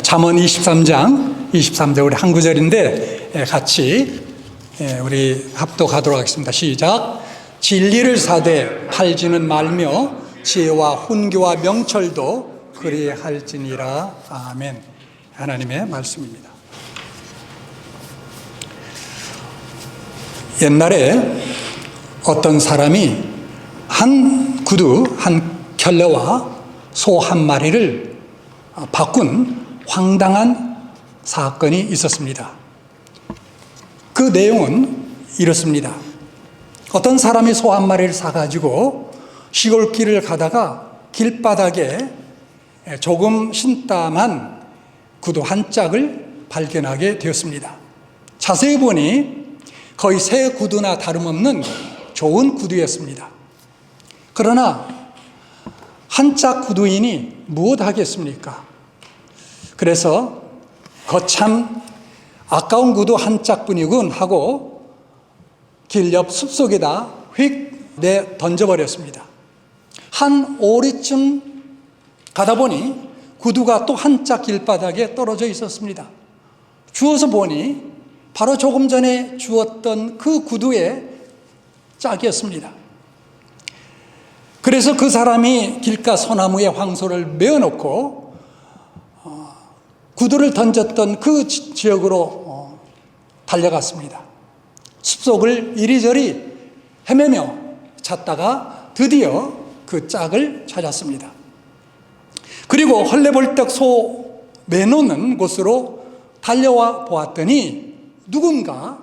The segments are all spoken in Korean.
잠언 23장 23절 우리 한 구절인데 같이 우리 합독하도록 하겠습니다. 시작. 진리를 사되 팔지는 말며 지혜와 훈계와 명철도 그리할지니라. 아멘. 하나님의 말씀입니다. 옛날에 어떤 사람이 한 구두 한 켤레와 소 한 마리를 바꾼 황당한 사건이 있었습니다. 그 내용은 이렇습니다. 어떤 사람이 소 한 마리를 사가지고 시골길을 가다가 길바닥에 조금 신땀한 구두 한 짝을 발견하게 되었습니다. 자세히 보니 거의 새 구두나 다름없는 좋은 구두였습니다. 그러나 한 짝 구두이니 무엇하겠습니까? 그래서 거참 아까운 구두 한 짝뿐이군 하고 길 옆 숲속에다 휙 내 던져버렸습니다. 한 오리쯤 가다 보니 구두가 또 한 짝 길바닥에 떨어져 있었습니다. 주워서 보니 바로 조금 전에 주웠던 그 구두의 짝이었습니다. 그래서 그 사람이 길가 소나무에 황소를 메어놓고 구두를 던졌던 그 지역으로 달려갔습니다. 숲속을 이리저리 헤매며 찾다가 드디어 그 짝을 찾았습니다. 그리고 헐레벌떡 소 매놓는 곳으로 달려와 보았더니 누군가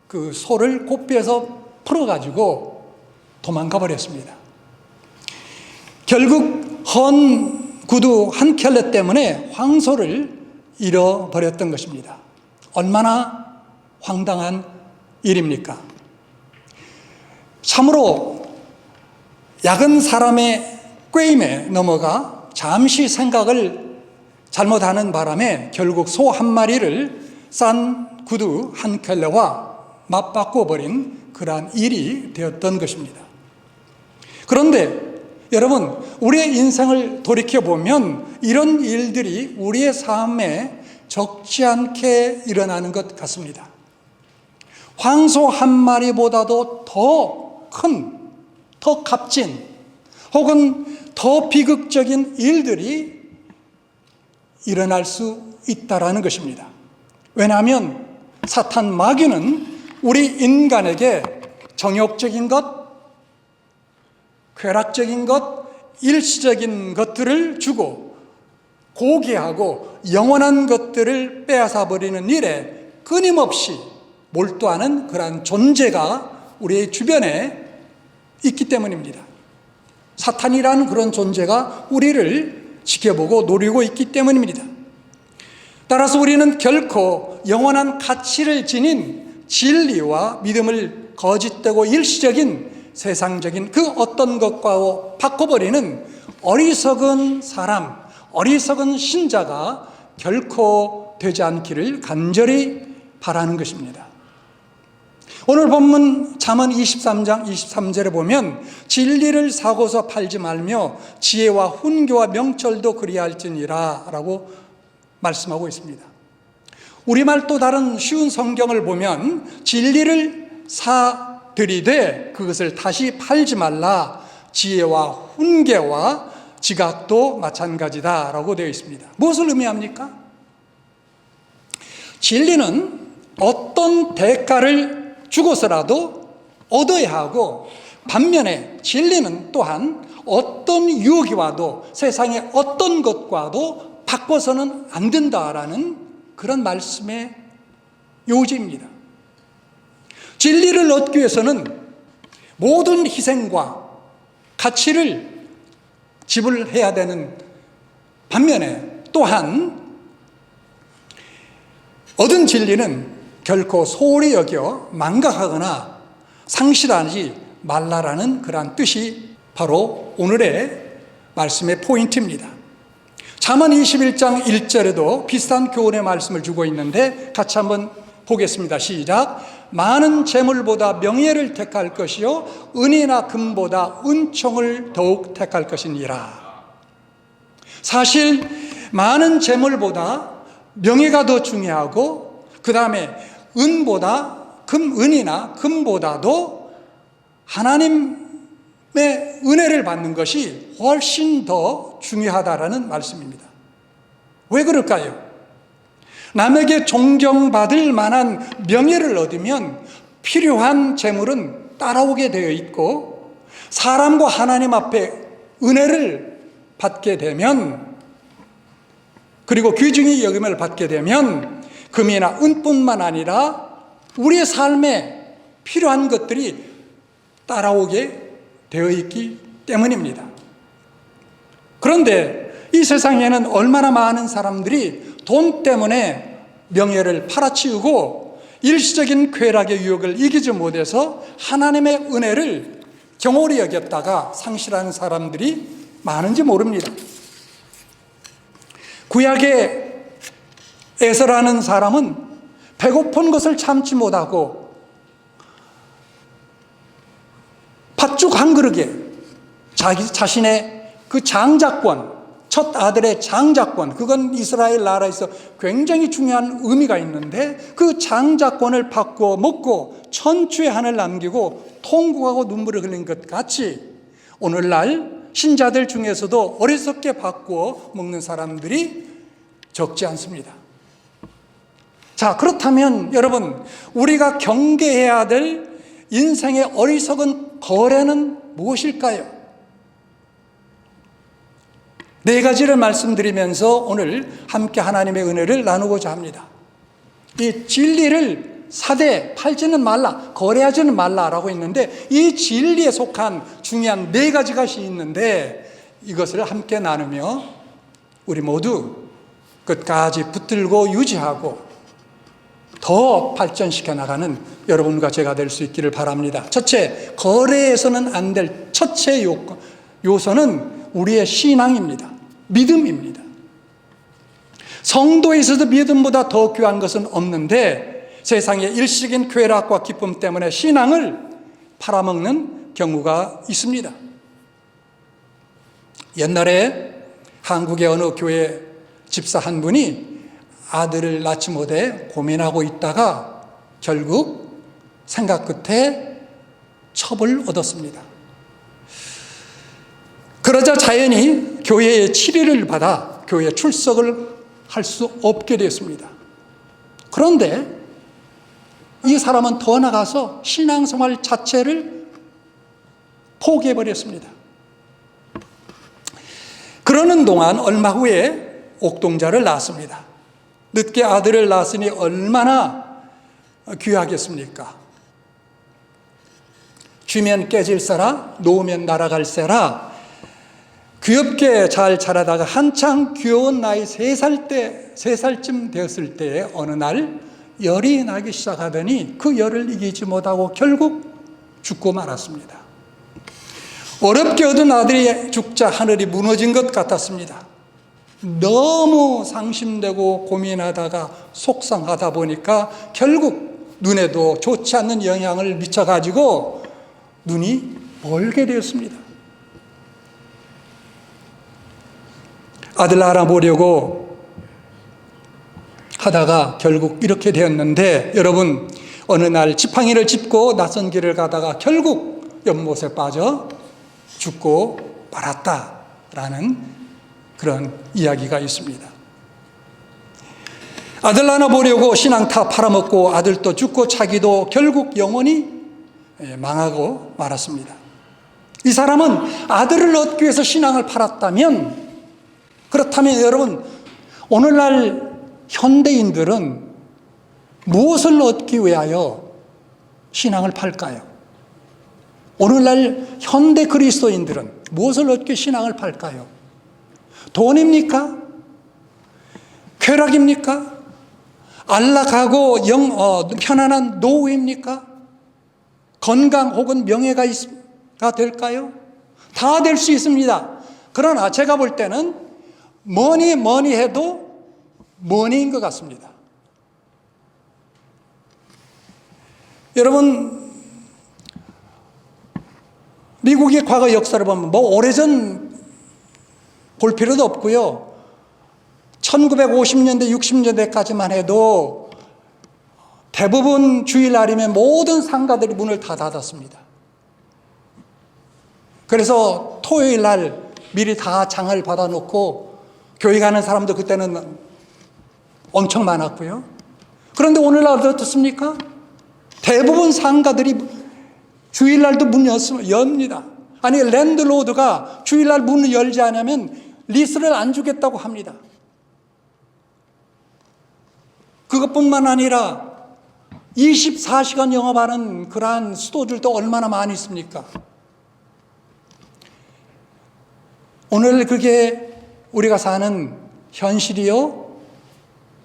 그 소를 고삐에서 풀어가지고 도망가 버렸습니다. 결국 헌 구두 한 켤레 때문에 황소를 잃어버렸던 것입니다. 얼마나 황당한 일입니까? 참으로 약은 사람의 꾀임에 넘어가 잠시 생각을 잘못하는 바람에 결국 소 한 마리를 싼 구두 한 켤레와 맞바꿔 버린 그러한 일이 되었던 것입니다. 그런데 여러분, 우리의 인생을 돌이켜보면 이런 일들이 우리의 삶에 적지 않게 일어나는 것 같습니다. 황소 한 마리보다도 더 큰, 더 값진 혹은 더 비극적인 일들이 일어날 수 있다라는 것입니다. 왜냐하면 사탄 마귀는 우리 인간에게 정욕적인 것, 쾌락적인 것, 일시적인 것들을 주고 고귀하고 영원한 것들을 빼앗아 버리는 일에 끊임없이 몰두하는 그러한 존재가 우리의 주변에 있기 때문입니다. 사탄이라는 그런 존재가 우리를 지켜보고 노리고 있기 때문입니다. 따라서 우리는 결코 영원한 가치를 지닌 진리와 믿음을 거짓되고 일시적인 세상적인 그 어떤 것과 바꿔버리는 어리석은 사람, 어리석은 신자가 결코 되지 않기를 간절히 바라는 것입니다. 오늘 본문 잠언 23장 23절에 보면 진리를 사고서 팔지 말며 지혜와 훈계와 명철도 그리할지니라 라고 말씀하고 있습니다. 우리말 또 다른 쉬운 성경을 보면 진리를 사들이되 그것을 다시 팔지 말라, 지혜와 훈계와 지각도 마찬가지다 라고 되어 있습니다. 무엇을 의미합니까? 진리는 어떤 대가를 주고서라도 얻어야 하고, 반면에 진리는 또한 어떤 유혹이 와도 세상의 어떤 것과도 바꿔서는 안 된다라는 그런 말씀의 요지입니다. 진리를 얻기 위해서는 모든 희생과 가치를 지불해야 되는 반면에 또한 얻은 진리는 결코 소홀히 여겨 망각하거나 상실하지 말라라는 그러한 뜻이 바로 오늘의 말씀의 포인트입니다. 잠언 21장 1절에도 비슷한 교훈의 말씀을 주고 있는데 같이 한번 보겠습니다. 시작. 많은 재물보다 명예를 택할 것이요 은이나 금보다 은총을 더욱 택할 것이니라. 사실 많은 재물보다 명예가 더 중요하고, 그 다음에 은이나 금보다도 하나님의 은혜를 받는 것이 훨씬 더 중요하다라는 말씀입니다. 왜 그럴까요? 남에게 존경받을 만한 명예를 얻으면 필요한 재물은 따라오게 되어 있고, 사람과 하나님 앞에 은혜를 받게 되면, 그리고 귀중히 여김을 받게 되면 금이나 은뿐만 아니라 우리의 삶에 필요한 것들이 따라오게 되어 있기 때문입니다. 그런데 이 세상에는 얼마나 많은 사람들이 돈 때문에 명예를 팔아치우고 일시적인 쾌락의 유혹을 이기지 못해서 하나님의 은혜를 경홀히 여겼다가 상실하는 사람들이 많은지 모릅니다. 구약의 에서라는 사람은 배고픈 것을 참지 못하고 팥죽 한 그릇에 자신의 그 장자권, 첫 아들의 장자권, 그건 이스라엘 나라에서 굉장히 중요한 의미가 있는데, 그 장자권을 바꾸어 먹고 천추의 한을 남기고 통곡하고 눈물을 흘린 것 같이 오늘날 신자들 중에서도 어리석게 바꾸어 먹는 사람들이 적지 않습니다. 자, 그렇다면 여러분, 우리가 경계해야 될 인생의 어리석은 거래는 무엇일까요? 네 가지를 말씀드리면서 오늘 함께 하나님의 은혜를 나누고자 합니다. 이 진리를 사되 팔지는 말라, 거래하지는 말라라고 했는데, 이 진리에 속한 중요한 네 가지 것이 있는데, 이것을 함께 나누며 우리 모두 끝까지 붙들고 유지하고 더 발전시켜 나가는 여러분과 제가 될 수 있기를 바랍니다. 첫째, 거래해서는 안 될 첫째 요소는 우리의 신앙입니다. 믿음입니다. 성도에 있어서 믿음보다 더 귀한 것은 없는데, 세상의 일시적인 쾌락과 기쁨 때문에 신앙을 팔아먹는 경우가 있습니다. 옛날에 한국의 어느 교회 집사 한 분이 아들을 낳지 못해 고민하고 있다가 결국 생각 끝에 첩을 얻었습니다. 그러자 자연히 교회의 치리를 받아 교회 출석을 할 수 없게 됐습니다. 그런데 이 사람은 더 나가서 신앙생활 자체를 포기해버렸습니다. 그러는 동안 얼마 후에 옥동자를 낳았습니다. 늦게 아들을 낳았으니 얼마나 귀하겠습니까? 쥐면 깨질세라, 놓으면 날아갈세라. 귀엽게 잘 자라다가 한창 귀여운 나이 3살쯤 되었을 때에 어느 날 열이 나기 시작하더니 그 열을 이기지 못하고 결국 죽고 말았습니다. 어렵게 얻은 아들이 죽자 하늘이 무너진 것 같았습니다. 너무 상심되고 고민하다가 속상하다 보니까 결국 눈에도 좋지 않는 영향을 미쳐가지고 눈이 멀게 되었습니다. 아들 알아보려고 하다가 결국 이렇게 되었는데, 여러분, 어느 날 지팡이를 짚고 낯선 길을 가다가 결국 연못에 빠져 죽고 말았다라는 그런 이야기가 있습니다. 아들 하나 보려고 신앙 다 팔아먹고 아들도 죽고 자기도 결국 영원히 망하고 말았습니다. 이 사람은 아들을 얻기 위해서 신앙을 팔았다면, 그렇다면 여러분, 오늘날 현대인들은 무엇을 얻기 위하여 신앙을 팔까요? 오늘날 현대 그리스도인들은 무엇을 얻기 위해 신앙을 팔까요? 돈입니까? 쾌락입니까? 안락하고 편안한 노후입니까? 건강 혹은 명예가 될까요? 다 될 수 있습니다. 그러나 제가 볼 때는 뭐니 해도 머니인 것 같습니다. 여러분, 미국의 과거 역사를 보면 오래전 볼 필요도 없고요. 1950년대, 60년대까지만 해도 대부분 주일날이면 모든 상가들이 문을 다 닫았습니다. 그래서 토요일 날 미리 다 장을 받아놓고 교회 가는 사람도 그때는 엄청 많았고요. 그런데 오늘날 어떻습니까? 대부분 상가들이 주일날도 문 엽니다. 아니, 랜드로드가 주일날 문을 열지 않으면 리스를 안 주겠다고 합니다. 그것뿐만 아니라 24시간 영업하는 그러한 스토어들도 얼마나 많이 있습니까? 오늘 그게 우리가 사는 현실이요,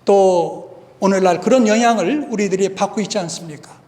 또 오늘날 그런 영향을 우리들이 받고 있지 않습니까?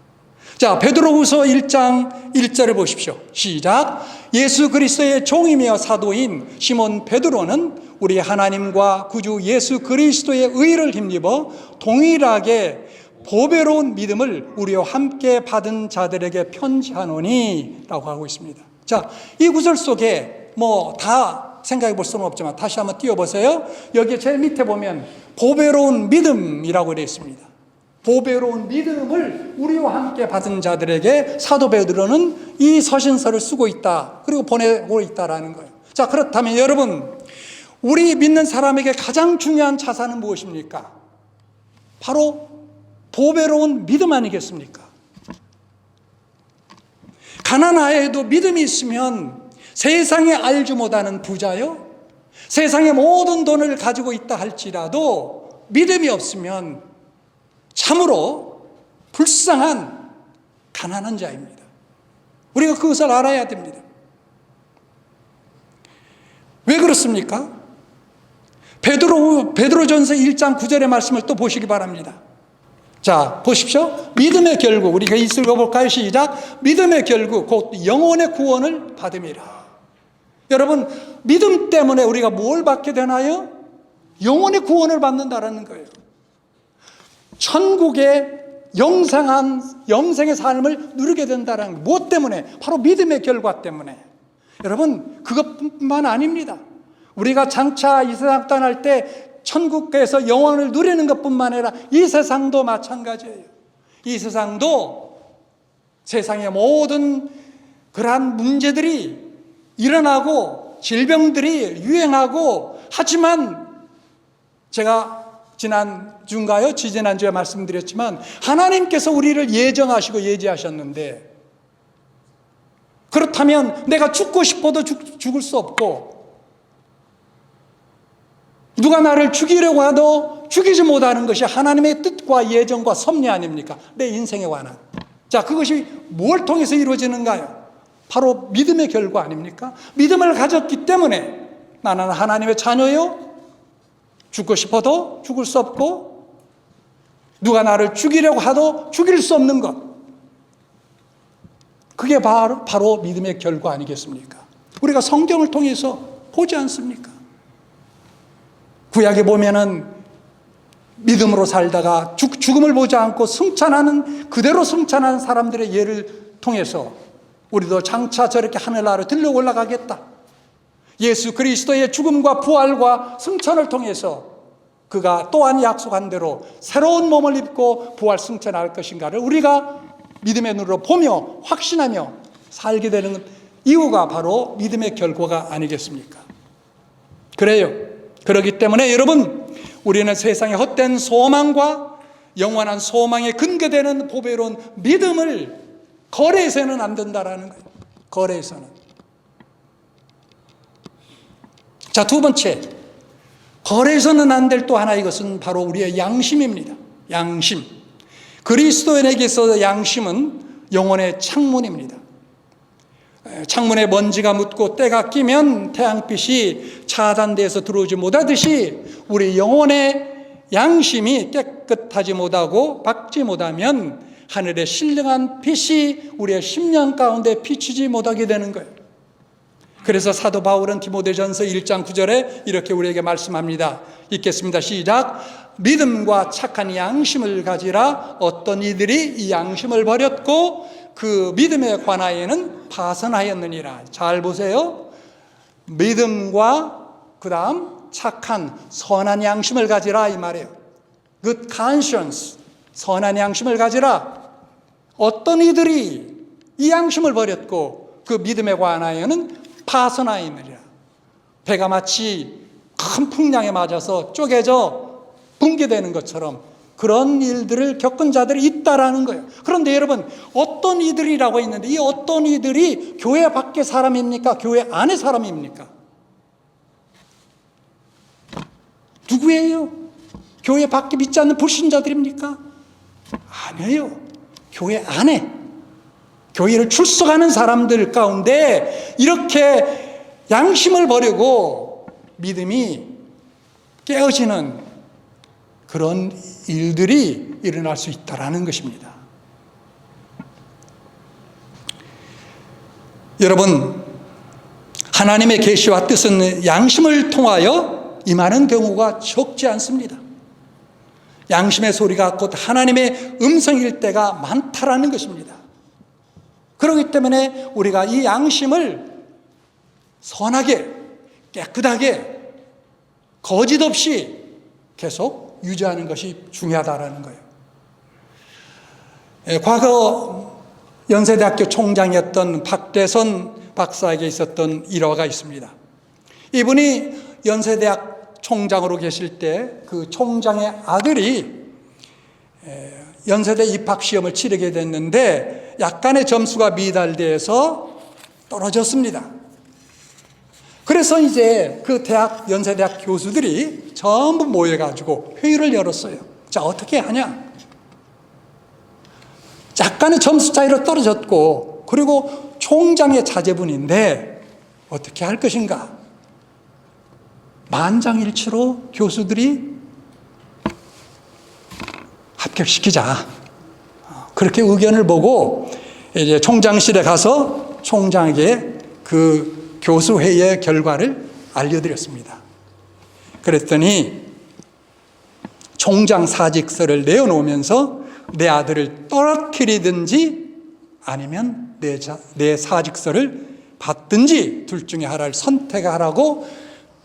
자, 베드로후서 1장 1절을 보십시오. 시작. 예수 그리스도의 종이며 사도인 시몬 베드로는 우리 하나님과 구주 예수 그리스도의 의를 힘입어 동일하게 보배로운 믿음을 우리와 함께 받은 자들에게 편지하노니 라고 하고 있습니다. 자, 이 구절 속에 다 생각해 볼 수는 없지만 다시 한번 띄워보세요. 여기 제일 밑에 보면 보배로운 믿음이라고 되어 있습니다. 보배로운 믿음을 우리와 함께 받은 자들에게 사도 베드로는 이 서신서를 쓰고 있다, 그리고 보내고 있다라는 거예요. 자, 그렇다면 여러분, 우리 믿는 사람에게 가장 중요한 자산은 무엇입니까? 바로 보배로운 믿음 아니겠습니까? 가난하여도 믿음이 있으면 세상에 알지 못하는 부자요, 세상의 모든 돈을 가지고 있다 할지라도 믿음이 없으면 참으로 불쌍한 가난한 자입니다. 우리가 그것을 알아야 됩니다. 왜 그렇습니까? 베드로전서 1장 9절의 말씀을 또 보시기 바랍니다. 자, 보십시오. 믿음의 결국, 우리가 읽어볼까요? 시작. 믿음의 결국 곧 영혼의 구원을 받음이라. 여러분, 믿음 때문에 우리가 뭘 받게 되나요? 영혼의 구원을 받는다라는 거예요. 천국의 영생의 삶을 누리게 된다는 것. 무엇 때문에? 바로 믿음의 결과 때문에. 여러분, 그것뿐만 아닙니다. 우리가 장차 이 세상 떠날 때 천국에서 영원을 누리는 것뿐만 아니라 이 세상도 마찬가지예요. 이 세상도 세상의 모든 그러한 문제들이 일어나고 질병들이 유행하고, 하지만 제가 지난주인가요? 지지난주에 말씀드렸지만 하나님께서 우리를 예정하시고 예지하셨는데, 그렇다면 내가 죽고 싶어도 죽을 수 없고, 누가 나를 죽이려고 해도 죽이지 못하는 것이 하나님의 뜻과 예정과 섭리 아닙니까? 내 인생에 관한. 자, 그것이 뭘 통해서 이루어지는가요? 바로 믿음의 결과 아닙니까? 믿음을 가졌기 때문에 나는 하나님의 자녀요, 죽고 싶어도 죽을 수 없고, 누가 나를 죽이려고 해도 죽일 수 없는 것, 그게 바로 믿음의 결과 아니겠습니까? 우리가 성경을 통해서 보지 않습니까? 구약에 보면은 믿음으로 살다가 죽음을 보지 않고 그대로 승천하는 사람들의 예를 통해서 우리도 장차 저렇게 하늘나라로 들러 올라가겠다, 예수 그리스도의 죽음과 부활과 승천을 통해서 그가 또한 약속한 대로 새로운 몸을 입고 부활 승천할 것인가를 우리가 믿음의 눈으로 보며 확신하며 살게 되는 이유가 바로 믿음의 결과가 아니겠습니까? 그래요. 그렇기 때문에 여러분, 우리는 세상의 헛된 소망과 영원한 소망에 근거되는 보배로운 믿음을 거래해서는 안 된다라는 거예요. 거래해서는. 자, 두 번째, 거래해서는 안 될 또 하나, 이것은 바로 우리의 양심입니다. 양심. 그리스도인에게서 양심은 영혼의 창문입니다. 창문에 먼지가 묻고 때가 끼면 태양빛이 차단돼서 들어오지 못하듯이 우리 영혼의 양심이 깨끗하지 못하고 밝지 못하면 하늘의 신령한 빛이 우리의 심령 가운데 비추지 못하게 되는 거예요. 그래서 사도 바울은 디모데전서 1장 9절에 이렇게 우리에게 말씀합니다. 읽겠습니다. 시작. 믿음과 착한 양심을 가지라. 어떤 이들이 이 양심을 버렸고 그 믿음에 관하여는 파선하였느니라. 잘 보세요. 믿음과 그 다음 착한 선한 양심을 가지라 이 말이에요. Good conscience, 선한 양심을 가지라. 어떤 이들이 이 양심을 버렸고 그 믿음에 관하여는 파선하였느니라. 배가 마치 큰 풍랑에 맞아서 쪼개져 붕괴되는 것처럼 그런 일들을 겪은 자들이 있다라는 거예요. 그런데 여러분, 어떤 이들이라고 했는데 이 어떤 이들이 교회 밖의 사람입니까? 교회 안의 사람입니까? 누구예요? 교회 밖에 믿지 않는 불신자들입니까? 아니에요. 교회 안에, 교회를 출석하는 사람들 가운데 이렇게 양심을 버리고 믿음이 깨어지는 그런 일들이 일어날 수 있다는 것입니다. 여러분, 하나님의 계시와 뜻은 양심을 통하여 임하는 경우가 적지 않습니다. 양심의 소리가 곧 하나님의 음성일 때가 많다라는 것입니다. 그렇기 때문에 우리가 이 양심을 선하게, 깨끗하게, 거짓 없이 계속 유지하는 것이 중요하다는 거예요. 과거 연세대학교 총장이었던 박대선 박사에게 있었던 일화가 있습니다. 이분이 연세대학 총장으로 계실 때 그 총장의 아들이 연세대 입학시험을 치르게 됐는데 약간의 점수가 미달돼서 떨어졌습니다. 그래서 이제 그 연세대학 교수들이 전부 모여가지고 회의를 열었어요. 자, 어떻게 하냐? 약간의 점수 차이로 떨어졌고, 그리고 총장의 자제분인데 어떻게 할 것인가? 만장일치로 교수들이 합격시키자. 그렇게 의견을 보고 이제 총장실에 가서 총장에게 그 교수회의의 결과를 알려드렸습니다. 그랬더니 총장 사직서를 내어놓으면서 내 아들을 떨어뜨리든지 아니면 내 사직서를 받든지 둘 중에 하나를 선택하라고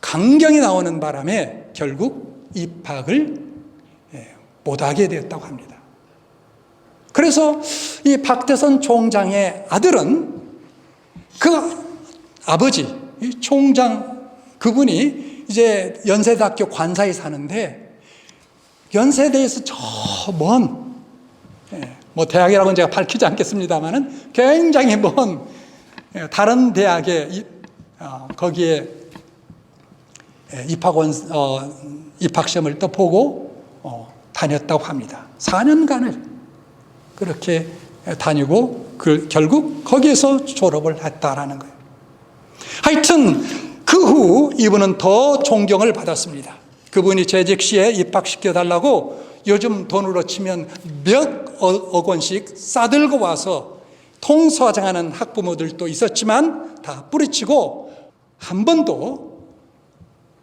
강경이 나오는 바람에 결국 입학을 못하게 되었다고 합니다. 그래서 이 박대선 총장의 아들은 그 아버지, 이 총장 그분이 이제 연세대학교 관사에 사는데 연세대에서 저 먼, 뭐 대학이라고는 제가 밝히지 않겠습니다만은 굉장히 먼 다른 대학에 거기에 입학시험을 또 보고 다녔다고 합니다. 4년간을 그렇게 다니고 결국 거기에서 졸업을 했다라는 거예요. 하여튼 그 후 이분은 더 존경을 받았습니다. 그분이 재직 시에 입학시켜달라고 요즘 돈으로 치면 몇억 원씩 싸들고 와서 통수화장하는 학부모들도 있었지만 다 뿌리치고 한 번도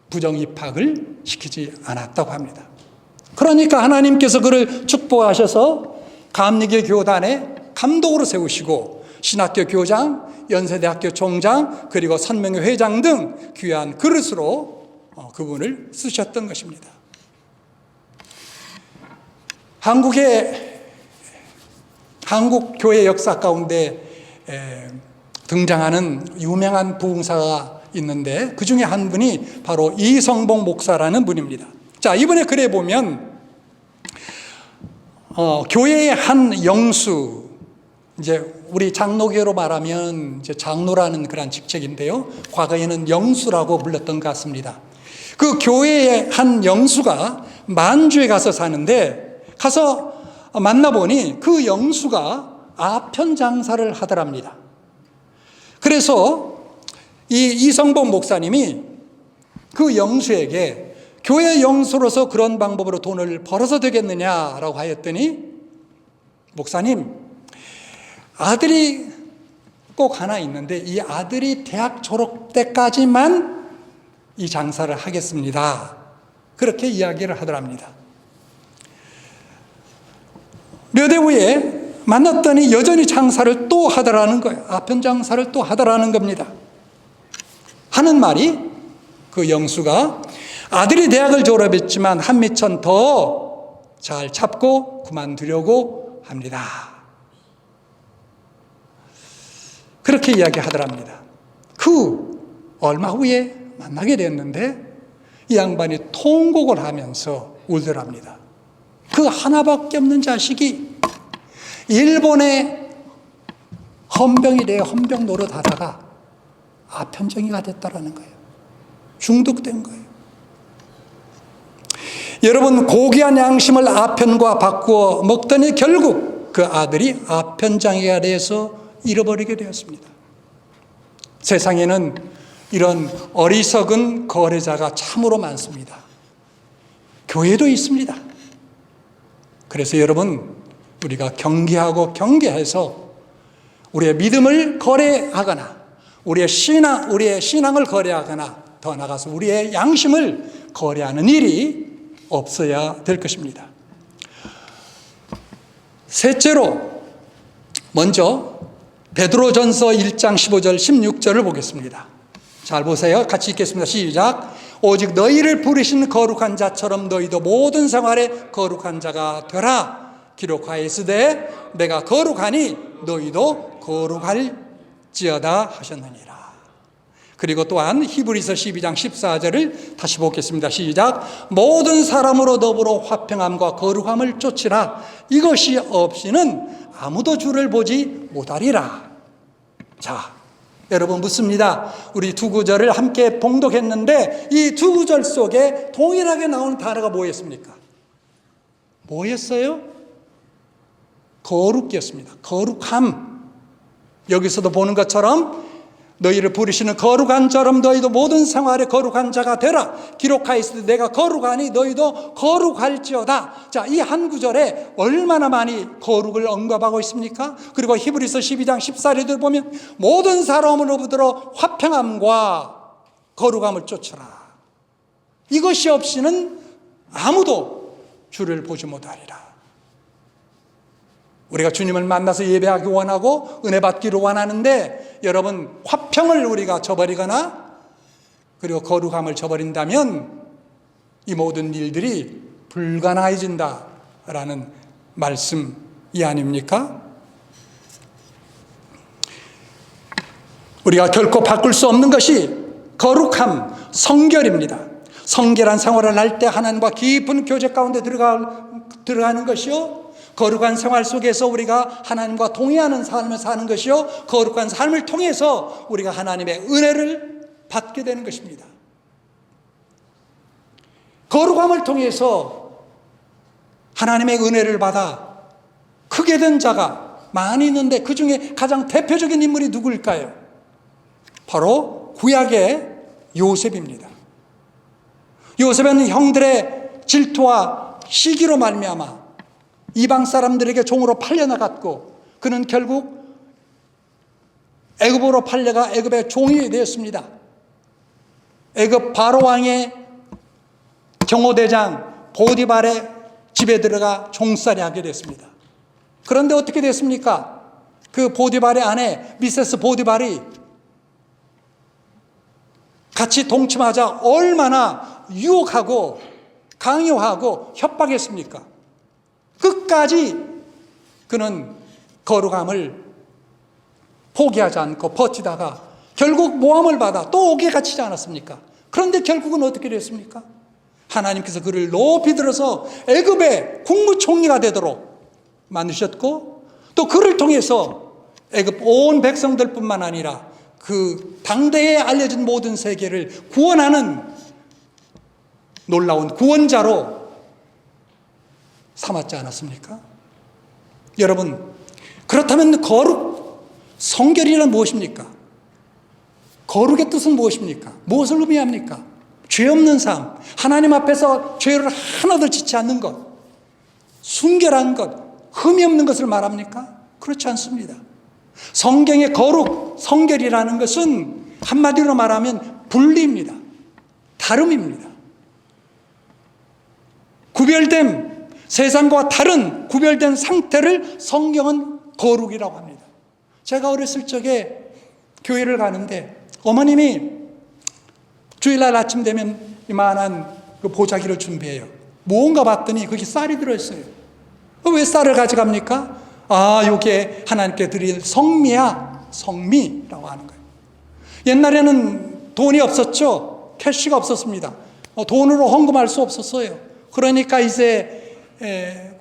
부정입학을 시키지 않았다고 합니다. 그러니까 하나님께서 그를 축복하셔서 감리교 교단에 감독으로 세우시고 신학교 교장, 연세대학교 총장, 그리고 선명회 회장 등 귀한 그릇으로 그분을 쓰셨던 것입니다. 한국 교회 역사 가운데 등장하는 유명한 부흥사가 있는데 그 중에 한 분이 바로 이성봉 목사라는 분입니다. 자, 이번에 글에 보면 교회의 한 영수, 이제 우리 장로교로 말하면 이제 장로라는 그런 직책인데요. 과거에는 영수라고 불렀던 것 같습니다. 그 교회의 한 영수가 만주에 가서 사는데 가서 만나보니 그 영수가 아편 장사를 하더랍니다. 그래서 이 이성봉 목사님이 그 영수에게 교회 영수로서 그런 방법으로 돈을 벌어서 되겠느냐라고 하였더니 목사님, 아들이 꼭 하나 있는데 이 아들이 대학 졸업 때까지만 이 장사를 하겠습니다. 그렇게 이야기를 하더랍니다. 몇 해 후에 만났더니 여전히 장사를 또 하더라는 거예요. 아편 장사를 또 하더라는 겁니다. 하는 말이 그 영수가 아들이 대학을 졸업했지만 한미천 더 잘 잡고 그만두려고 합니다. 그렇게 이야기하더랍니다. 그 얼마 후에 만나게 됐는데 이 양반이 통곡을 하면서 울더랍니다. 그 하나밖에 없는 자식이 일본의 헌병이래 헌병 노릇하다가 아편정이가 됐다라는 거예요. 중독된 거예요. 여러분, 고귀한 양심을 아편과 바꾸어 먹더니 결국 그 아들이 아편장애가 돼서 잃어버리게 되었습니다. 세상에는 이런 어리석은 거래자가 참으로 많습니다. 교회도 있습니다. 그래서 여러분, 우리가 경계하고 경계해서 우리의 믿음을 거래하거나 우리의 신앙을 거래하거나 더 나아가서 우리의 양심을 거래하는 일이 없어야 될 것입니다. 셋째로 먼저 베드로전서 1장 15절 16절을 보겠습니다. 잘 보세요. 같이 읽겠습니다. 시작. 오직 너희를 부르신 거룩한 자처럼 너희도 모든 생활에 거룩한 자가 되라. 기록하였으되 내가 거룩하니 너희도 거룩할지어다 하셨느니라. 그리고 또한 히브리서 12장 14절을 다시 보겠습니다. 시작. 모든 사람으로 더불어 화평함과 거룩함을 쫓으라. 이것이 없이는 아무도 주를 보지 못하리라. 자, 여러분 묻습니다. 우리 두 구절을 함께 봉독했는데 이 두 구절 속에 동일하게 나오는 단어가 뭐였습니까? 뭐였어요? 거룩이었습니다. 거룩함. 여기서도 보는 것처럼 너희를 부르시는 거룩한 자처럼 너희도 모든 생활에 거룩한 자가 되라. 기록하였으되 내가 거룩하니 너희도 거룩할지어다. 자, 이 한 구절에 얼마나 많이 거룩을 언급하고 있습니까? 그리고 히브리서 12장 14절을 보면 모든 사람으로부터 화평함과 거룩함을 쫓으라. 이것이 없이는 아무도 주를 보지 못하리라. 우리가 주님을 만나서 예배하기 원하고 은혜 받기를 원하는데 여러분, 화평을 우리가 저버리거나 그리고 거룩함을 저버린다면 이 모든 일들이 불가능해진다라는 말씀이 아닙니까? 우리가 결코 바꿀 수 없는 것이 거룩함, 성결입니다. 성결한 생활을 할 때 하나님과 깊은 교제 가운데 들어가는 것이요, 거룩한 생활 속에서 우리가 하나님과 동의하는 삶을 사는 것이요, 거룩한 삶을 통해서 우리가 하나님의 은혜를 받게 되는 것입니다. 거룩함을 통해서 하나님의 은혜를 받아 크게 된 자가 많이 있는데 그 중에 가장 대표적인 인물이 누구일까요? 바로 구약의 요셉입니다. 요셉은 형들의 질투와 시기로 말미암아 이방 사람들에게 종으로 팔려나갔고 그는 결국 애굽으로 팔려가 애굽의 종이 되었습니다. 애굽 바로 왕의 경호대장 보디발의 집에 들어가 종살이 하게 됐습니다. 그런데 어떻게 됐습니까? 그 보디발의 아내 미세스 보디발이 같이 동침하자 얼마나 유혹하고 강요하고 협박했습니까? 끝까지 그는 거룩함을 포기하지 않고 버티다가 결국 모함을 받아 또 옥에 갇히지 않았습니까? 그런데 결국은 어떻게 됐습니까? 하나님께서 그를 높이 들어서 애굽의 국무총리가 되도록 만드셨고 또 그를 통해서 애굽 온 백성들뿐만 아니라 그 당대에 알려진 모든 세계를 구원하는 놀라운 구원자로 삼았지 않았습니까? 여러분, 그렇다면 거룩, 성결이란 무엇입니까? 거룩의 뜻은 무엇입니까? 무엇을 의미합니까? 죄 없는 삶, 하나님 앞에서 죄를 하나도 짓지 않는 것, 순결한 것, 흠이 없는 것을 말합니까? 그렇지 않습니다. 성경의 거룩, 성결이라는 것은 한마디로 말하면 분리입니다. 다름입니다. 구별됨, 세상과 다른 구별된 상태를 성경은 거룩이라고 합니다. 제가 어렸을 적에 교회를 가는데 어머님이 주일날 아침 되면 이만한 그 보자기를 준비해요. 뭔가 봤더니 거기 쌀이 들어있어요. 왜 쌀을 가져갑니까? 아, 이게 하나님께 드릴 성미야. 성미라고 하는 거예요. 옛날에는 돈이 없었죠. 캐시가 없었습니다. 돈으로 헌금할 수 없었어요. 그러니까 이제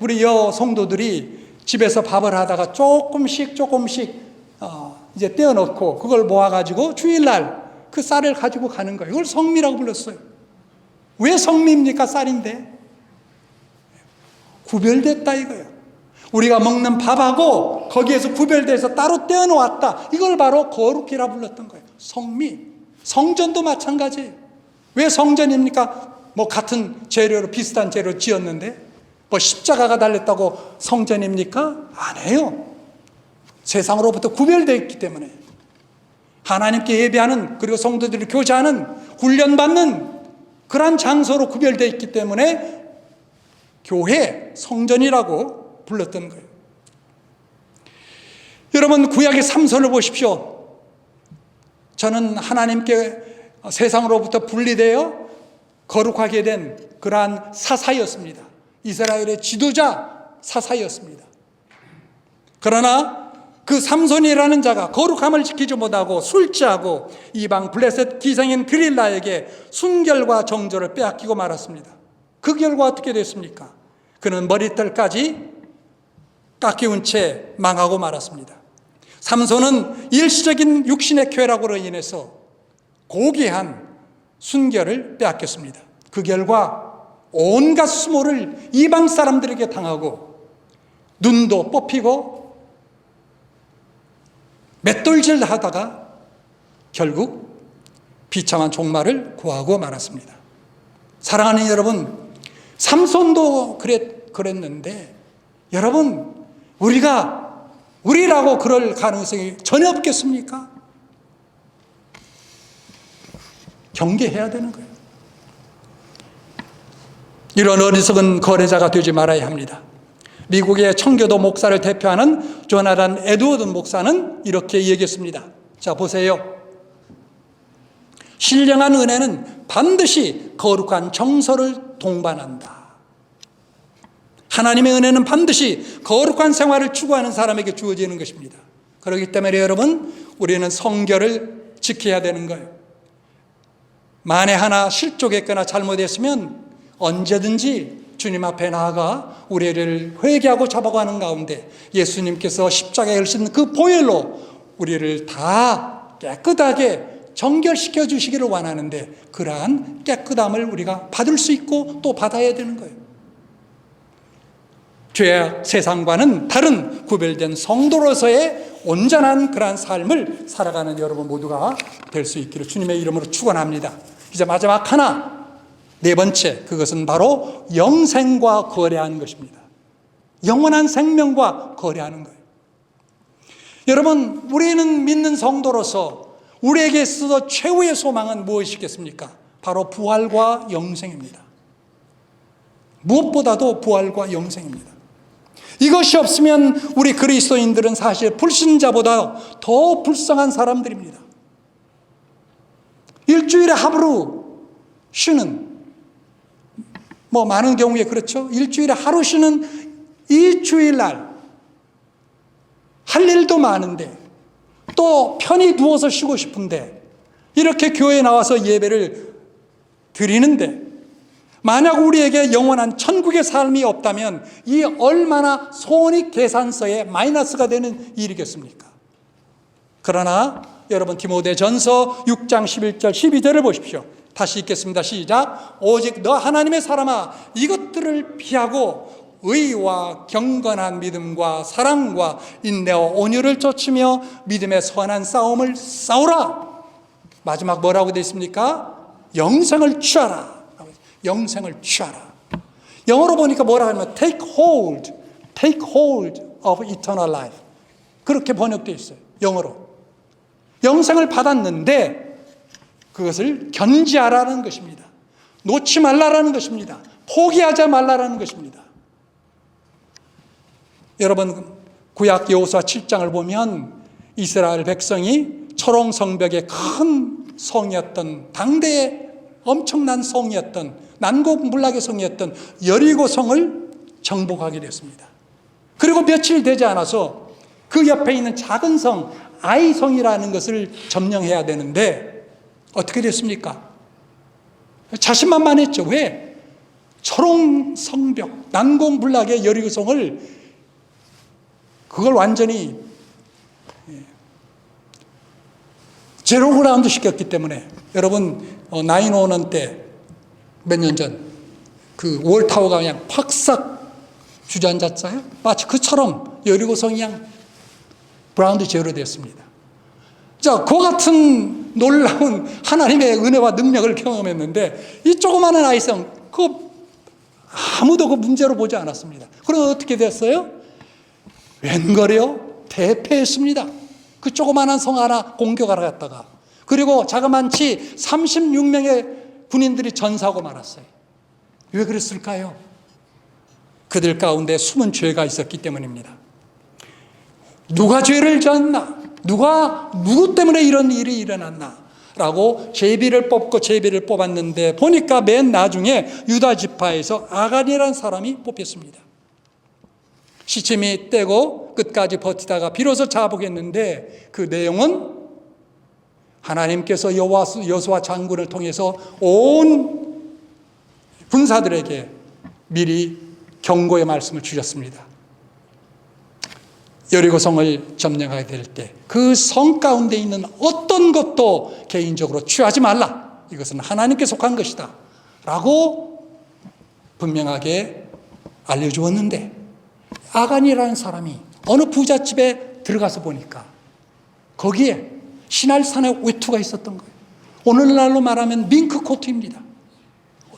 우리 성도들이 집에서 밥을 하다가 조금씩 이제 떼어놓고 그걸 모아가지고 주일날 그 쌀을 가지고 가는 거예요. 이걸 성미라고 불렀어요. 왜 성미입니까? 쌀인데. 구별됐다 이거예요. 우리가 먹는 밥하고 거기에서 구별돼서 따로 떼어놓았다. 이걸 바로 거룩이라 불렀던 거예요. 성미. 성전도 마찬가지예요. 왜 성전입니까? 뭐 같은 재료로 비슷한 재료로 지었는데 뭐 십자가가 달렸다고 성전입니까? 아니에요. 세상으로부터 구별되어 있기 때문에 하나님께 예배하는, 그리고 성도들이 교제하는, 훈련받는 그러한 장소로 구별되어 있기 때문에 교회, 성전이라고 불렀던 거예요. 여러분, 구약의 삼손을 보십시오. 저는 하나님께 세상으로부터 분리되어 거룩하게 된 그러한 사사였습니다. 이스라엘의 지도자 사사였습니다. 그러나 그 삼손이라는 자가 거룩함을 지키지 못하고 술취하고 이방 블레셋 기생인 드릴라에게 순결과 정조를 빼앗기고 말았습니다. 그 결과 어떻게 됐습니까? 그는 머리털까지 깎이운 채 망하고 말았습니다. 삼손은 일시적인 육신의 쾌락으로 인해서 고귀한 순결을 빼앗겼습니다. 그 결과 온갖 수모를 이방 사람들에게 당하고 눈도 뽑히고 맷돌질 하다가 결국 비참한 종말을 구하고 말았습니다. 사랑하는 여러분, 삼손도 그랬는데 여러분, 우리라고 그럴 가능성이 전혀 없겠습니까? 경계해야 되는 거예요. 이런 어리석은 거래자가 되지 말아야 합니다. 미국의 청교도 목사를 대표하는 조나단 에드워드 목사는 이렇게 얘기했습니다. 자, 보세요. 신령한 은혜는 반드시 거룩한 정서를 동반한다. 하나님의 은혜는 반드시 거룩한 생활을 추구하는 사람에게 주어지는 것입니다. 그렇기 때문에 여러분, 우리는 성결을 지켜야 되는 거예요. 만에 하나 실족했거나 잘못했으면 언제든지 주님 앞에 나아가 우리를 회개하고 잡아가는 가운데 예수님께서 십자가에 흘리신 그 보혈로 우리를 다 깨끗하게 정결시켜 주시기를 원하는데, 그러한 깨끗함을 우리가 받을 수 있고 또 받아야 되는 거예요. 죄악 세상과는 다른 구별된 성도로서의 온전한 그러한 삶을 살아가는 여러분 모두가 될 수 있기를 주님의 이름으로 축원합니다. 이제 마지막 하나, 네 번째, 그것은 바로 영생과 거래하는 것입니다. 영원한 생명과 거래하는 거예요. 여러분, 우리는 믿는 성도로서 우리에게 있어서 최후의 소망은 무엇이겠습니까? 바로 부활과 영생입니다. 무엇보다도 부활과 영생입니다. 이것이 없으면 우리 그리스도인들은 사실 불신자보다 더 불쌍한 사람들입니다. 일주일에 하루 쉬는, 많은 경우에 그렇죠. 일주일에 하루 쉬는 이 주일날 할 일도 많은데 또 편히 누워서 쉬고 싶은데 이렇게 교회에 나와서 예배를 드리는데, 만약 우리에게 영원한 천국의 삶이 없다면 이 얼마나 손익계산서에 마이너스가 되는 일이겠습니까? 그러나 여러분, 디모데전서 6장 11절 12절을 보십시오. 다시 읽겠습니다. 시작. 오직 너 하나님의 사람아, 이것들을 피하고 의와 경건한 믿음과 사랑과 인내와 온유를 좇으며 믿음의 선한 싸움을 싸우라. 마지막 뭐라고 되어 있습니까? 영생을 취하라. 영생을 취하라. 영어로 보니까 뭐라고 하냐면 take hold of eternal life. 그렇게 번역되어 있어요. 영어로. 영생을 받았는데 그것을 견지하라는 것입니다. 놓지 말라라는 것입니다. 포기하지 말라라는 것입니다. 여러분, 구약 여호수아 7장을 보면 이스라엘 백성이 초롱 성벽의 큰 성이었던 당대의 엄청난 성이었던, 난공불락의 성이었던 여리고성을 정복하게 됐습니다. 그리고 며칠 되지 않아서 그 옆에 있는 작은 성 아이성이라는 것을 점령해야 되는데 어떻게 됐습니까? 자신만만했죠. 왜? 초롱 성벽, 난공불락의 여리고성을 그걸 완전히 제로그라운드 시켰기 때문에 여러분 9/11 때 몇 년 전 그 월타워가 그냥 팍싹 주저앉았어요. 마치 그처럼 여리고성이 그냥 브라운드 제로 됐습니다. 자, 그 같은 놀라운 하나님의 은혜와 능력을 경험했는데 이 조그마한 아이성 그거 아무도 그 문제로 보지 않았습니다. 그럼 어떻게 됐어요? 웬걸요? 대패했습니다. 그 조그마한 성 하나 공격하러 갔다가, 그리고 자그만치 36명의 군인들이 전사하고 말았어요. 왜 그랬을까요? 그들 가운데 숨은 죄가 있었기 때문입니다. 누가 죄를 지었나? 누구 때문에 이런 일이 일어났나? 라고 제비를 뽑았는데 보니까 맨 나중에 유다 지파에서 아간이라는 사람이 뽑혔습니다. 시침이 떼고 끝까지 버티다가 비로소 자복했는데 그 내용은 하나님께서 여호수아 장군을 통해서 온 군사들에게 미리 경고의 말씀을 주셨습니다. 여리고성을 점령하게 될 때 그 성 가운데 있는 어떤 것도 개인적으로 취하지 말라. 이것은 하나님께 속한 것이다. 라고 분명하게 알려주었는데 아간이라는 사람이 어느 부잣집에 들어가서 보니까 거기에 시날산의 외투가 있었던 거예요. 오늘날로 말하면 밍크 코트입니다.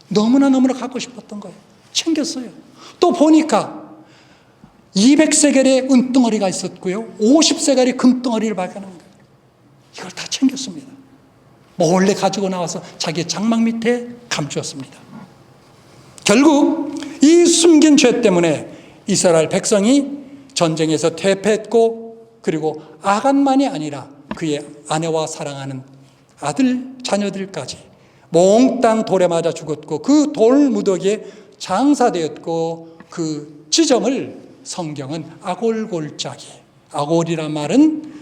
너무나 갖고 싶었던 거예요. 챙겼어요. 또 보니까 200세겔의 은덩어리가 있었고요, 50세겔의 금덩어리를 발견한 거예요. 이걸 다 챙겼습니다. 몰래 가지고 나와서 자기 장막 밑에 감추었습니다. 결국 이 숨긴 죄 때문에 이스라엘 백성이 전쟁에서 대패했고, 그리고 아간만이 아니라 그의 아내와 사랑하는 아들, 자녀들까지 몽땅 돌에 맞아 죽었고 그 돌 무더기에 장사되었고, 그 지점을 성경은 아골골짜기, 아골이란 말은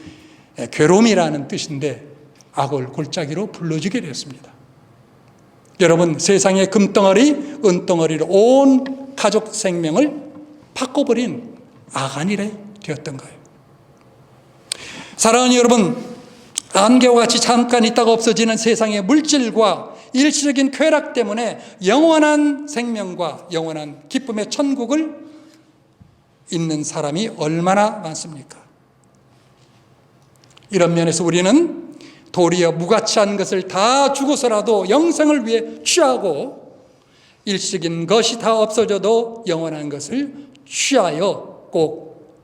괴로움이라는 뜻인데 아골골짜기로 불러주게 되었습니다. 여러분, 세상의 금덩어리, 은덩어리로 온 가족 생명을 바꿔버린 아간이 되었던 거예요. 사랑하는 여러분, 안개와 같이 잠깐 있다가 없어지는 세상의 물질과 일시적인 쾌락 때문에 영원한 생명과 영원한 기쁨의 천국을 잊는 사람이 얼마나 많습니까? 이런 면에서 우리는 도리어 무가치한 것을 다 주고서라도 영생을 위해 취하고, 일시적인 것이 다 없어져도 영원한 것을 취하여 꼭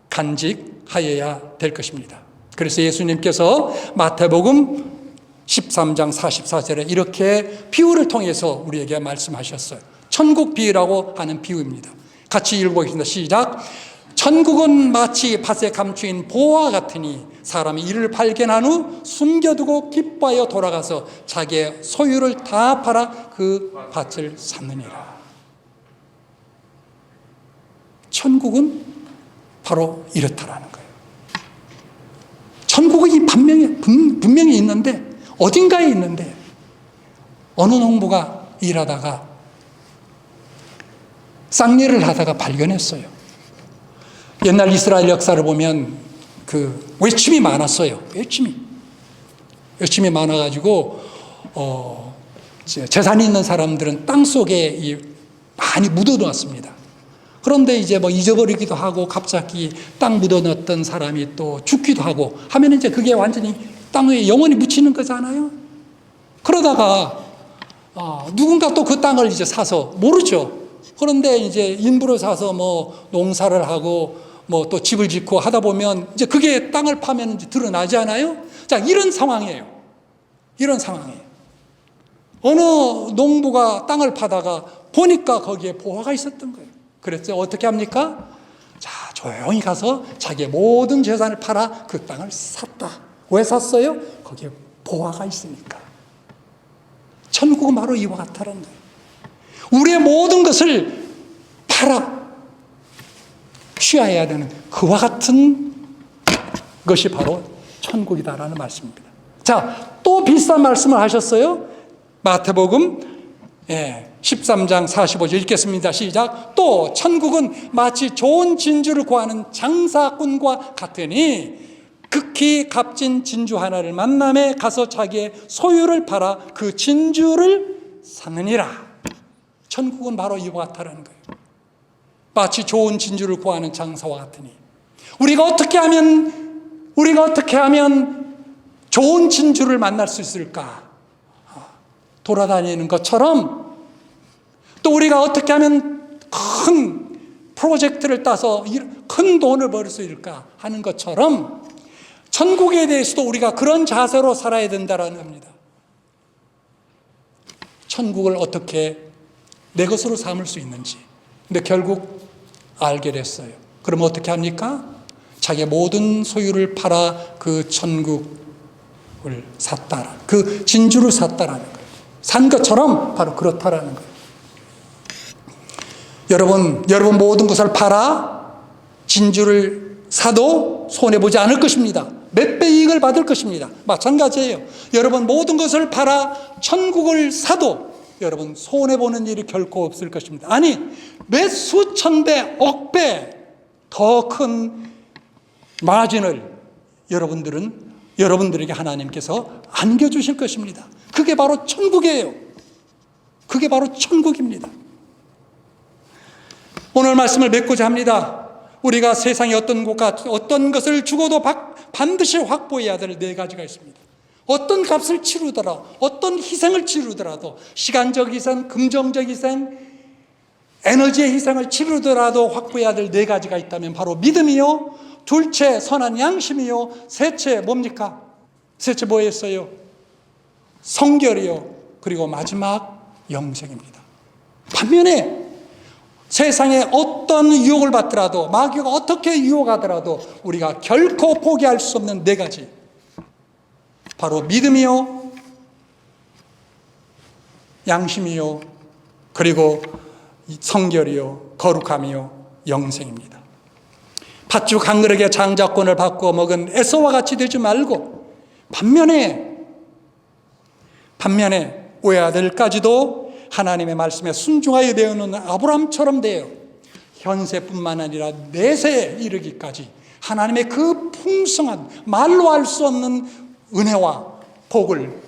간직하여야 될 것입니다. 그래서 예수님께서 마태복음 13장 44절에 이렇게 비유를 통해서 우리에게 말씀하셨어요. 천국 비유라고 하는 비유입니다. 같이 읽어보겠습니다. 시작. 천국은 마치 밭에 감추인 보화 같으니 사람이 이를 발견한 후 숨겨두고 기뻐하여 돌아가서 자기의 소유를 다 팔아 그 밭을 샀느니라. 천국은 바로 이렇다라는 거예요. 천국이 분명히 있는데, 어딘가에 있는데, 어느 농부가 일하다가 쌍일을 하다가 발견했어요. 옛날 이스라엘 역사를 보면 그 외침이 많았어요. 외침이 많아가지고 재산이 있는 사람들은 땅 속에 많이 묻어놓았습니다. 그런데 이제 잊어버리기도 하고 갑자기 땅 묻어놨던 사람이 또 죽기도 하고 하면 이제 그게 완전히 땅 위에 영원히 묻히는 거잖아요. 그러다가 누군가 또 그 땅을 이제 사서, 모르죠. 그런데 이제 인부로 사서 농사를 하고 또 집을 짓고 하다 보면 이제 그게 땅을 파면 이제 드러나지 않아요? 자, 이런 상황이에요. 어느 농부가 땅을 파다가 보니까 거기에 보화가 있었던 거예요. 그래서 어떻게 합니까? 자, 조용히 가서 자기의 모든 재산을 팔아 그 땅을 샀다. 왜 샀어요? 거기에 보화가 있으니까. 천국은 바로 이와 같다는 거예요. 우리의 모든 것을 팔아 취하해야 되는 그와 같은 것이 바로 천국이다라는 말씀입니다. 자, 또 비슷한 말씀을 하셨어요. 마태복음 13장 45절 읽겠습니다. 시작. 또 천국은 마치 좋은 진주를 구하는 장사꾼과 같으니 극히 값진 진주 하나를 만남에 가서 자기의 소유를 팔아 그 진주를 사느니라. 천국은 바로 이와 같다는 거예요. 마치 좋은 진주를 구하는 장사와 같으니 우리가 어떻게 하면 좋은 진주를 만날 수 있을까? 돌아다니는 것처럼, 또 우리가 어떻게 하면 큰 프로젝트를 따서 큰 돈을 벌 수 있을까 하는 것처럼 천국에 대해서도 우리가 그런 자세로 살아야 된다는 겁니다. 천국을 어떻게 내 것으로 삼을 수 있는지. 근데 결국 알게 됐어요. 그럼 어떻게 합니까? 자기의 모든 소유를 팔아 그 천국을 샀다라, 그 진주를 샀다라는 거예요. 산 것처럼 바로 그렇다라는 거예요. 여러분 모든 것을 팔아 진주를 사도 손해보지 않을 것입니다. 몇 배 이익을 받을 것입니다. 마찬가지예요. 여러분 모든 것을 팔아 천국을 사도 여러분 손해보는 일이 결코 없을 것입니다. 아니, 몇 수천 배, 억 배 더 큰 마진을 여러분들에게 하나님께서 안겨주실 것입니다. 그게 바로 천국이에요. 그게 바로 천국입니다. 오늘 말씀을 맺고자 합니다. 우리가 세상에 어떤 것을 주고도 반드시 확보해야 될 네 가지가 있습니다. 어떤 값을 치르더라도, 어떤 희생을 치르더라도, 시간적 희생, 금전적 희생, 에너지의 희생을 치르더라도 확보해야 될 네 가지가 있다면 바로 믿음이요, 둘째 선한 양심이요, 셋째 뭡니까? 셋째 뭐였어요? 성결이요, 그리고 마지막 영생입니다. 반면에 세상에 어떤 유혹을 받더라도, 마귀가 어떻게 유혹하더라도 우리가 결코 포기할 수 없는 네 가지, 바로 믿음이요, 양심이요, 그리고 성결이요, 거룩함이요, 영생입니다. 팥죽 한 그릇에 장자권을 받고 먹은 에서와 같이 되지 말고 반면에 외아들까지도 하나님의 말씀에 순종하여 되어오는 아브라함처럼 되어 현세뿐만 아니라 내세에 이르기까지 하나님의 그 풍성한 말로 할 수 없는 은혜와 복을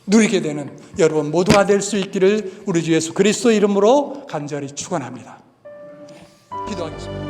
누리게 되는 여러분 모두가 될 수 있기를 우리 주 예수 그리스도 이름으로 간절히 축원합니다. 기도하겠습니다.